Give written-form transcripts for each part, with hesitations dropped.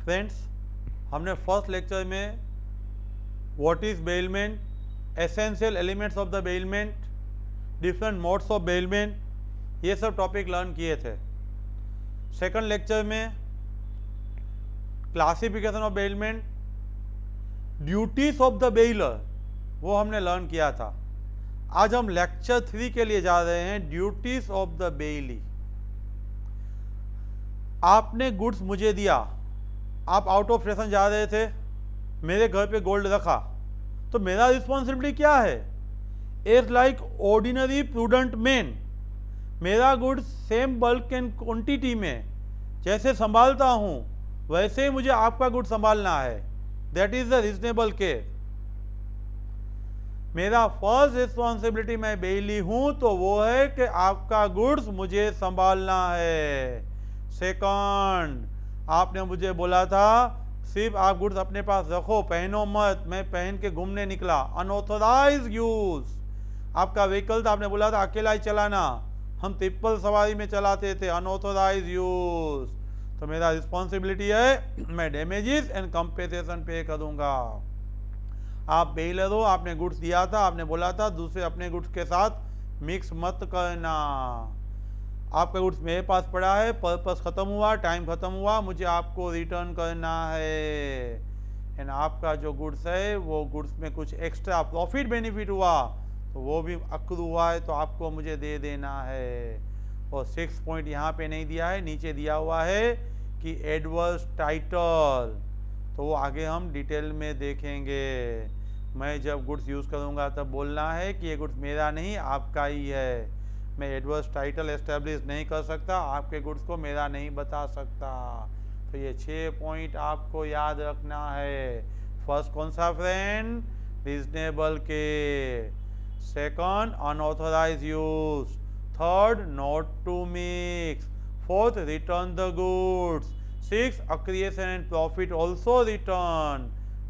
Friends, हमने first lecture में what is bailment, essential elements of the bailment, different modes of bailment, ये सब topic learn किए थे। सेकंड लेक्चर में classification of bailment, duties of the baler, वो हमने लर्न किया था। आज हम लेक्चर 3 के लिए जा रहे हैं, ड्यूटीज ऑफ द बेली। आपने गुड्स मुझे दिया, आप आउट ऑफ स्टेशन जा रहे थे, मेरे घर पे गोल्ड रखा, तो मेरा रिस्पॉन्सिबिलिटी क्या है? Is like ordinary prudent man, मेरा goods same bulk and quantity में जैसे संभालता हूं वैसे ही मुझे आपका गुड्स संभालना है। That is the reasonable care. मेरा फर्स्ट रिस्पॉन्सिबिलिटी, मैं बेली हूं तो वो है कि आपका गुड्स मुझे संभालना है। सेकंड, आपने मुझे बोला था सिर्फ आप गुड्स अपने पास रखो, पहनो मत। मैं पहन के घूमने निकला, अनऑथोराइज यूज। आपका व्हीकल था, आपने बोला था अकेला ही चलाना, हम ट्रिपल सवारी में चलाते थे, अनऑथोराइज यूज। तो मेरा रिस्पॉन्सिबिलिटी है मैं डैमेजेस एंड कंपेंसेशन पे करूंगा। आप बेलर हो, आपने गुड्स दिया था, आपने बोला था दूसरे अपने गुड्स के साथ मिक्स मत करना। आपका गुड्स मेरे पास पड़ा है, पर्पस खत्म हुआ, टाइम खत्म हुआ, मुझे आपको रिटर्न करना है। एंड आपका जो गुड्स है वो गुड्स में कुछ एक्स्ट्रा प्रॉफिट बेनिफिट हुआ तो वो भी अक्रू हुआ है तो आपको मुझे दे देना है। और 6 पॉइंट यहाँ पे नहीं दिया है, नीचे दिया हुआ है कि एडवर्स टाइटल, तो वो आगे हम डिटेल में देखेंगे। मैं जब गुड्स यूज़ करूँगा तब बोलना है कि ये गुड्स मेरा नहीं आपका ही है। मैं एडवर्स टाइटल एस्टेब्लिश नहीं कर सकता, आपके गुड्स को मेरा नहीं बता सकता। तो ये 6 पॉइंट आपको याद रखना है। फर्स्ट कौन सा फ्रेंड? रीजनेबल के। Second, unauthorized use. Third, not to mix. Fourth, return the goods. 6, accretion and profit also return।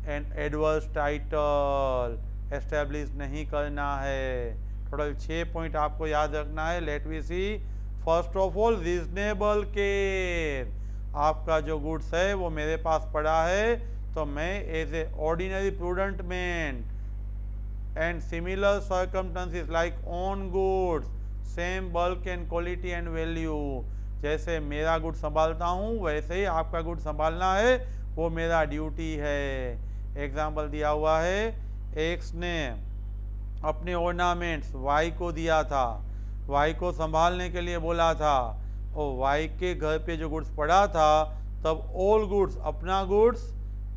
and adverse title establish नहीं करना है। टोटल 6 पॉइंट आपको याद रखना है। Let we see. First of all, reasonable care. आपका जो गुड्स है वो मेरे पास पड़ा है तो मैं as a ordinary prudent man and similar circumstances like own goods, same bulk and quality and value, जैसे मेरा गुड संभालता हूँ वैसे ही आपका गुड संभालना है, वो मेरा ड्यूटी है। एग्जाम्पल दिया हुआ है, एक्स ने अपने ऑर्नामेंट्स वाई को दिया था, वाई को संभालने के लिए बोला था, और वाई के घर पे जो गुड्स पड़ा था तब ऑल गुड्स, अपना गुड्स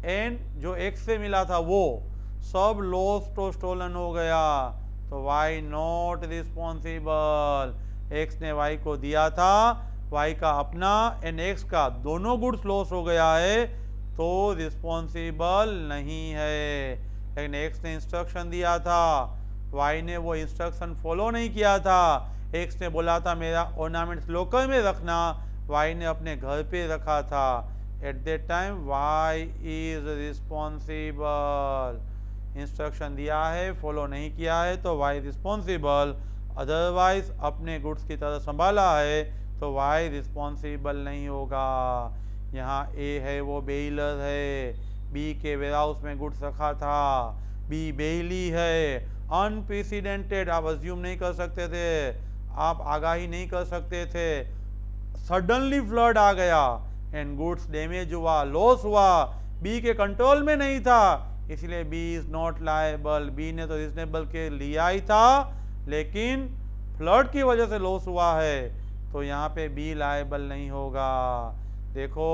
एंड जो एक्स से मिला था वो सब लॉस्ट तो स्टोलन हो गया, तो वाई नॉट रिस्पॉन्सिबल। एक्स ने वाई को दिया था, वाई का अपना एंड एक्स का दोनों गुड्स लॉस हो गया है तो रिस्पॉन्सिबल नहीं है। लेकिन एक्स ने इंस्ट्रक्शन दिया था, वाई ने वो इंस्ट्रक्शन फॉलो नहीं किया था। एक्स ने बोला था मेरा ऑर्नामेंट्स लोकल में रखना, वाई ने अपने घर पे रखा था। At that time Y is responsible. Instruction दिया है, फॉलो नहीं किया है तो वाई रिस्पॉन्सिबल, अदरवाइज अपने गुड्स की तरह संभाला है तो वाई रिस्पॉन्सिबल नहीं होगा। यहाँ ए है वो बेलर है, बी के वेयरहाउस में गुड्स रखा था, बी बेली है। अनप्रेसिडेंटेड, आप अज्यूम नहीं कर सकते थे, आप आगाही नहीं कर सकते थे, सडनली फ्लड आ गया एंड गुड्स डैमेज हुआ, लॉस हुआ, बी के कंट्रोल में नहीं था, इसलिए B is not liable. B ने तो रीजनेबल के लिया ही था लेकिन फ्लड की वजह से लॉस हुआ है तो यहाँ पे बी लायबल नहीं होगा। देखो,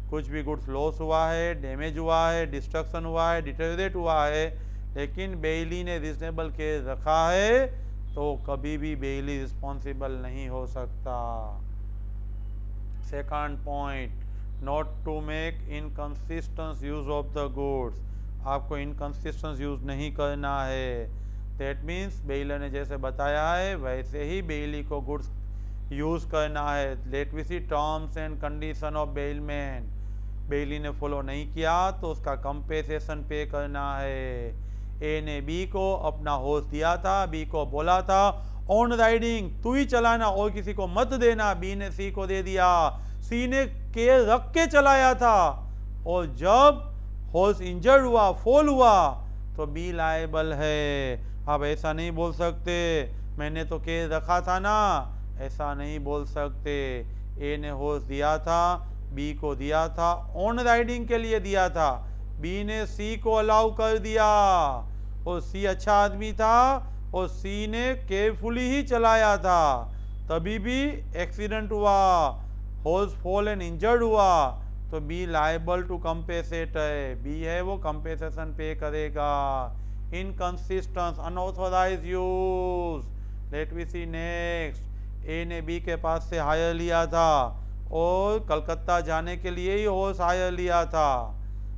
कुछ भी गुड्स लॉस हुआ है, डैमेज हुआ है, डिस्ट्रक्शन हुआ है, डिटेरियोरेट हुआ है, लेकिन बेली ने रीजनेबल के रखा है तो कभी भी बेली रिस्पॉन्सिबल नहीं हो सकता। Second point, not to make inconsistent use of the goods. आपको इनकंसिस्टेंट यूज नहीं करना है। दैट मीन्स बेलर ने जैसे बताया है वैसे ही बेली को गुड्स यूज करना है। Let we see terms and condition of bailment. Bailee ने फॉलो नहीं किया तो उसका कंपेंसेशन पे करना है। ए ने बी को अपना होश दिया था, बी को बोला था ऑन राइडिंग तू ही चलाना और किसी को मत देना, बी ने सी को दे दिया। सी ने के रख के चलाया था और जब हॉर्स इंजर्ड हुआ, फॉल हुआ, तो बी लायबल है। आप ऐसा नहीं बोल सकते मैंने तो केस रखा था ना, ऐसा नहीं बोल सकते। ए ने हॉर्स दिया था, बी को दिया था, ऑन राइडिंग के लिए दिया था, बी ने सी को अलाउ कर दिया, और सी अच्छा आदमी था और सी ने केयरफुली ही चलाया था, तभी भी एक्सीडेंट हुआ, हॉर्स फॉल एंड इंजर्ड हुआ, तो बी लायबल टू कंपेसेट है, बी है वो कंपेसेशन पे करेगा। Inconsistence, unauthorise use. Let we see next. A ने बी के पास से हायर लिया था और कलकत्ता जाने के लिए ही हॉर्स हायर लिया था,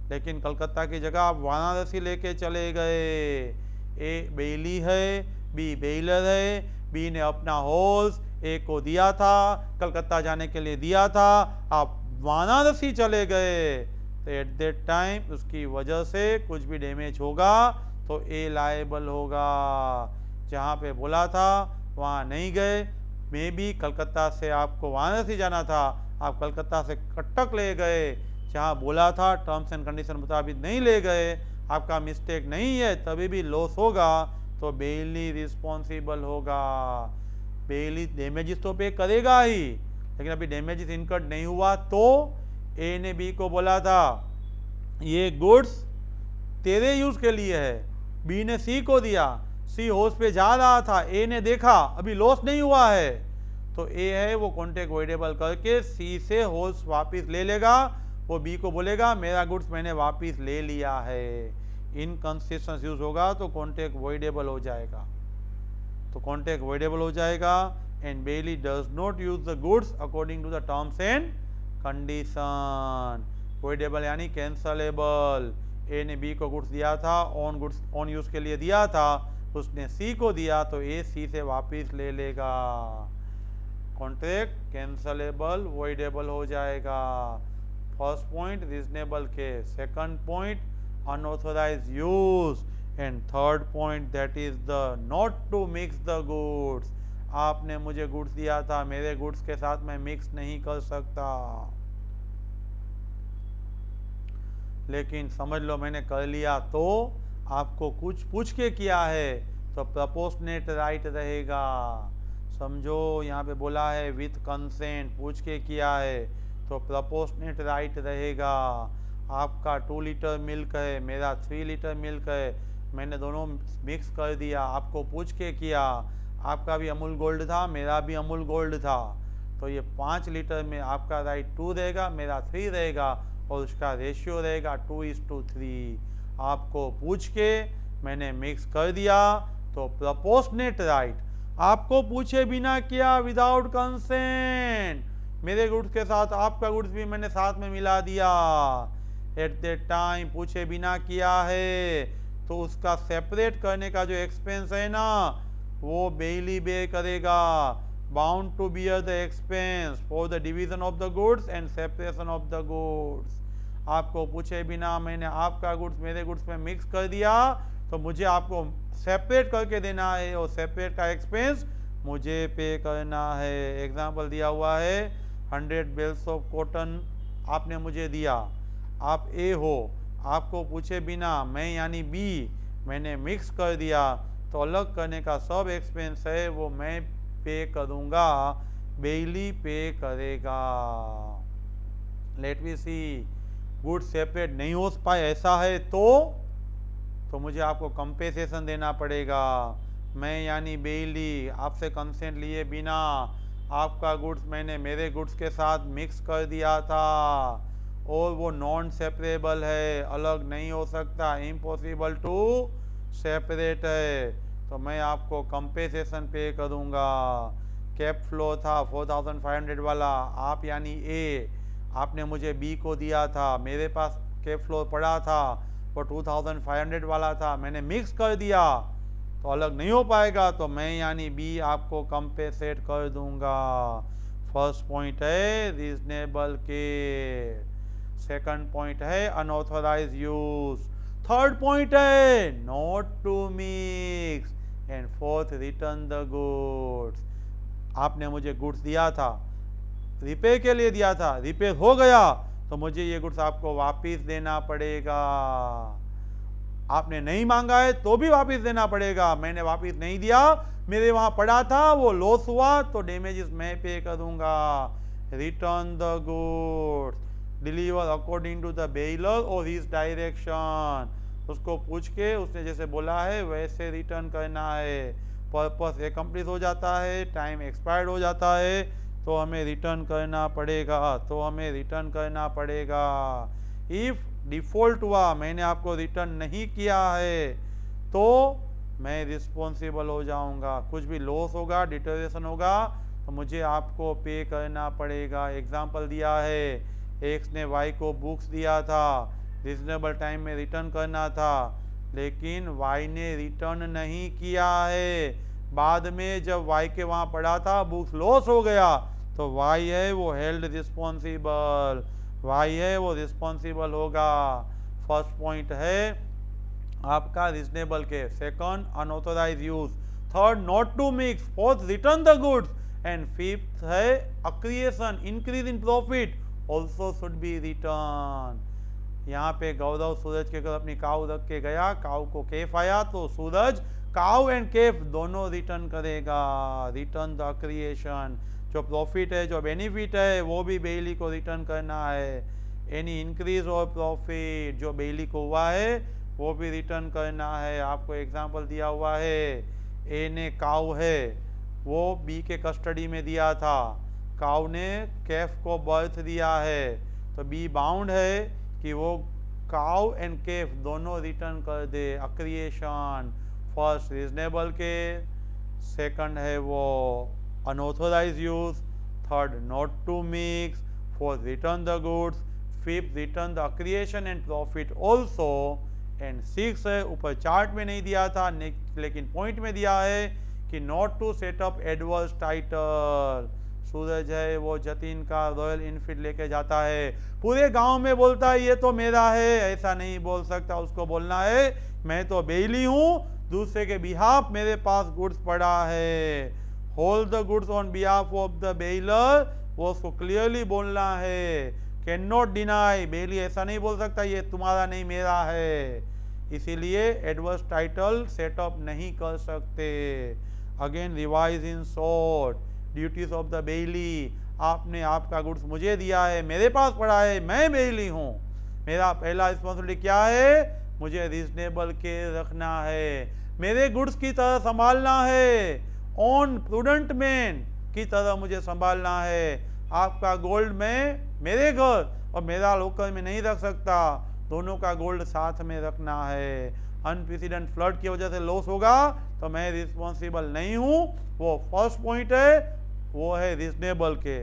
लेकिन कलकत्ता की जगह आप वाराणसी लेके चले गए। ए बेली है, बी बेलर है, बी ने अपना हॉर्स ए को दिया था, कलकत्ता जाने के लिए दिया था, आप वाराणसी चले गए, तो एट दैट टाइम उसकी वजह से कुछ भी डैमेज होगा तो ए लायबल होगा। जहाँ पे बोला था वहाँ नहीं गए, मे भी कलकत्ता से आपको वाराणसी जाना था, आप कलकत्ता से कटक ले गए, जहाँ बोला था टर्म्स एंड कंडीशन मुताबिक नहीं ले गए, आपका मिस्टेक नहीं है, तभी भी लॉस होगा, तो बेली रिस्पॉन्सिबल होगा। बेली डैमेजेस तो पे करेगा ही, लेकिन अभी डैमेजेस इनकर्ड नहीं हुआ, तो ए ने बी को बोला था ये गुड्स तेरे यूज के लिए है, बी ने सी को दिया, सी हॉर्स पे जा रहा था, ए ने देखा अभी लॉस नहीं हुआ है, तो ए है वो कॉन्ट्रैक्ट वॉइडेबल करके सी से हॉर्स वापस ले लेगा, वो बी को बोलेगा मेरा गुड्स मैंने वापस ले लिया है। इनकंसिस्टेंस यूज होगा तो कॉन्ट्रैक्ट वॉइडेबल हो जाएगा, तो कॉन्ट्रैक्ट वॉइडेबल हो जाएगा। And bailee does not use the goods according to the terms and condition. Voidable यानी कैंसलेबल। ए ने बी को गुड्स दिया था, गुड्स ऑन यूज के लिए दिया था, उसने सी को दिया, तो ए सी से वापस ले लेगा, कॉन्ट्रैक्ट कैंसलेबल वॉइडेबल हो जाएगा। First point reasonable case, second point unauthorised use, and third point that is the not to mix the goods. आपने मुझे गुड्स दिया था, मेरे गुड्स के साथ मैं मिक्स नहीं कर सकता, लेकिन समझ लो मैंने कर लिया तो आपको कुछ पूछ के किया है तो प्रपोर्शनेट राइट रहेगा। समझो यहाँ पे बोला है विथ कंसेंट, पूछ के किया है तो प्रपोर्शनेट राइट रहेगा। आपका 2 लीटर मिल्क है, मेरा 3 लीटर मिल्क है, मैंने दोनों मिक्स कर दिया, आपको पूछ के किया, आपका भी अमूल गोल्ड था, मेरा भी अमूल गोल्ड था, तो ये 5 लीटर में आपका राइट 2 रहेगा, मेरा 3 रहेगा, और उसका रेशियो रहेगा 2:3। आपको पूछ के मैंने मिक्स कर दिया तो प्रपोर्शनेट राइट। आपको पूछे बिना किया, विदाउट कंसेंट, मेरे गुड्स के साथ आपका गुड्स भी मैंने साथ में मिला दिया, एट दैट टाइम पूछे बिना किया है, तो उसका सेपरेट करने का जो एक्सपेंस है ना वो बेली बे करेगा, bound to bear the expense for the division of the goods and separation of the goods. आपको पूछे बिना मैंने आपका गुड्स मेरे गुड्स में मिक्स कर दिया, तो मुझे आपको सेपरेट करके देना है, और सेपरेट का एक्सपेंस मुझे पे करना है। एग्जाम्पल दिया हुआ है 100 बेल्स ऑफ कॉटन आपने मुझे दिया, आप ए हो, आपको पूछे बिना मैं यानी बी मैंने मिक्स कर दिया, तो अलग करने का सब एक्सपेंस है वो मैं पे करूँगा, बेली पे करेगा। Let we see, good separate नहीं हो पाए ऐसा है तो मुझे आपको कंपेसेशन देना पड़ेगा। मैं यानी बेली आपसे कंसेंट लिए बिना आपका गुड्स मैंने मेरे गुड्स के साथ मिक्स कर दिया था, और वो नॉन सेपरेबल है, अलग नहीं हो सकता, इम्पॉसिबल टू सेपरेट है, तो मैं आपको कंपेसेशन पे करूँगा। कैप फ्लो था 4500 वाला, आप यानी ए आपने मुझे बी को दिया था, मेरे पास कैप फ्लो पड़ा था वो 2500 वाला था, मैंने मिक्स कर दिया तो अलग नहीं हो पाएगा, तो मैं यानी बी आपको कंपेसेट कर दूंगा। फर्स्ट पॉइंट है रीजनेबल के, सेकंड पॉइंट है अनऑथोराइज यूज, थर्ड पॉइंट है not to mix, and fourth return the goods. आपने मुझे गुड्स दिया था, रिपेयर के लिए दिया था, रिपेयर हो गया तो मुझे ये गुड्स आपको वापस देना पड़ेगा। आपने नहीं मांगा है तो भी वापस देना पड़ेगा। मैंने वापस नहीं दिया, मेरे वहां पड़ा था, वो लॉस हुआ, तो डैमेजेस मैं पे करूंगा। Return the goods, deliver according to the bailor or his direction. उसको पूछ के उसने जैसे बोला है वैसे रिटर्न करना है। पर्पस एकम्प्लीट हो जाता है, टाइम एक्सपायर्ड हो जाता है, तो हमें रिटर्न करना पड़ेगा। इफ डिफॉल्ट हुआ, मैंने आपको रिटर्न नहीं किया है, तो मैं रिस्पॉन्सिबल हो जाऊंगा। कुछ भी लॉस होगा, डिटोरेशन होगा, तो मुझे आपको पे करना पड़ेगा। एग्जाम्पल दिया है, एक्स ने वाई को बुक्स दिया था, रिजनेबल टाइम में रिटर्न करना था, लेकिन वाई ने रिटर्न नहीं किया है। बाद में जब वाई के वहां पड़ा था, बुक्स लॉस हो गया, तो वाई है वो हेल्ड रिस्पॉन्सिबल, वाई है वो रिस्पॉन्सिबल होगा। फर्स्ट पॉइंट है आपका रीजनेबल के। Second, unauthorized use. Third, not to mix. Fourth, return the goods. And fifth है accretion, increase in profit also should be return. यहाँ पे गौरव सूरज के घर अपनी काऊ रख के गया, काऊ को केफ आया, तो सूरज काऊ एंड केफ दोनों रिटर्न करेगा। Return the creation. जो प्रॉफिट है, जो बेनिफिट है, वो भी बेली को रिटर्न करना है। एनी इंक्रीज और प्रॉफिट जो बेली को हुआ है वो भी रिटर्न करना है। आपको एग्जांपल दिया हुआ है, ए ने काऊ है वो बी के कस्टडी में दिया था, काऊ ने केफ को बर्थ दिया है, तो बी बाउंड है कि वो काऊ एंड केफ दोनों रिटर्न कर दे। अक्रिएशन, फर्स्ट रीजनेबल के, सेकंड है वो unauthorised use, third not to mix, fourth return the goods, fifth return the creation and profit also, and six है ऊपर चार्ट में नहीं दिया था लेकिन पॉइंट में दिया है कि not to set up adverse title. Suraj है वो जतीन का रॉयल इनफील्ड लेके जाता है, पूरे गांव में बोलता है ये तो मेरा है, ऐसा नहीं बोल सकता। उसको बोलना है मैं तो बेली हूं, दूसरे के बिहाफ मेरे पास गुड्स पड़ा है। Hold the goods on behalf of the baler, वो उसको क्लियरली बोलना है। कैन नॉट डिनाई, बेली ऐसा नहीं बोल सकता ये तुम्हारा नहीं मेरा है, इसीलिए एडवर्स टाइटल सेटअप नहीं कर सकते। Again revise in short, duties of the belly. आपने आपका गुड्स मुझे दिया है, मेरे पास पड़ा है, मैं बेली हूँ, मेरा पहला रिस्पॉन्सिबिलिटी क्या है, मुझे रीजनेबल के रखना है, मेरे गुड्स की तरह संभालना है, ऑन प्रूडेंट मैन की तरह मुझे संभालना है। आपका गोल्ड में मेरे घर और मेरा लोकर में नहीं रख सकता, दोनों का गोल्ड साथ में रखना है। अनप्रेसिडेंट फ्लड की वजह से लॉस होगा तो मैं रिस्पॉन्सिबल नहीं हूँ, वो फर्स्ट पॉइंट है, वो है रीजनेबल के।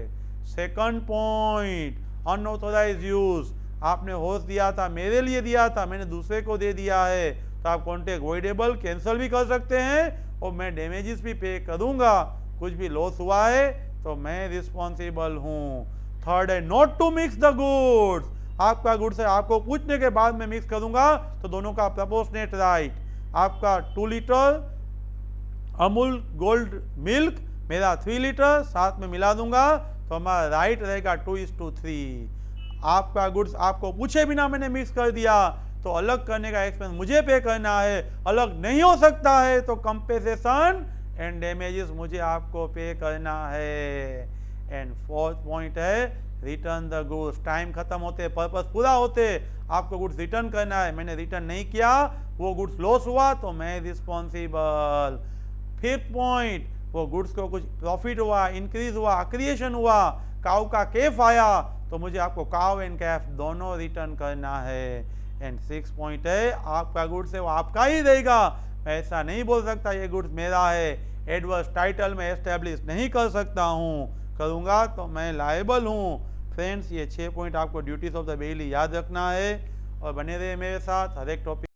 Second point, unauthorised use. आपने होश दिया था, मेरे लिए दिया था, मैंने दूसरे को दे दिया है, तो आप कॉन्ट्रैक्ट वॉइडेबल कैंसिल भी कर सकते हैं और मैं डैमेजेस भी पे करूंगा। कुछ भी लॉस हुआ है तो मैं रिस्पॉन्सिबल हूँ। थर्ड है not to mix the goods. आपका गुड्स है, आपको पूछने के बाद मैं मिक्स करूंगा तो दोनों का प्रपोर्शनेट राइट। आपका 2 लीटर अमूल गोल्ड मिल्क, मेरा 3 लीटर, साथ में मिला दूंगा तो हमारा राइट रहेगा 2:3। आपका गुड्स आपको पूछे बिना मैंने मिक्स कर दिया तो अलग करने का एक्सपेंस मुझे पे करना है, अलग नहीं हो सकता है तो कंपेंसेशन एंड डैमेजेस मुझे आपको पे करना है। एंड फोर्थ पॉइंट है रिटर्न द गुड्स। टाइम खत्म होते, पर्पस पूरा होते आपको गुड्स रिटर्न करना है, मैंने रिटर्न नहीं किया, वो गुड्स लॉस हुआ तो मैं रिस्पॉन्सिबल। फिफ्थ पॉइंट, वो गुड्स को कुछ प्रॉफिट हुआ, इंक्रीज हुआ, क्रिएशन हुआ, काऊ का केफ आया तो मुझे आपको काऊ एंड कैफ दोनों रिटर्न करना है। एंड सिक्स पॉइंट है आपका गुड्स है वो आपका ही रहेगा, ऐसा नहीं बोल सकता ये गुड्स मेरा है, एडवर्स टाइटल में एस्टेब्लिश नहीं कर सकता हूँ, करूँगा तो मैं लायबल हूँ। फ्रेंड्स, ये 6 पॉइंट आपको ड्यूटीज ऑफ द बेली याद रखना है और बने रहे मेरे साथ हर एक टॉपिक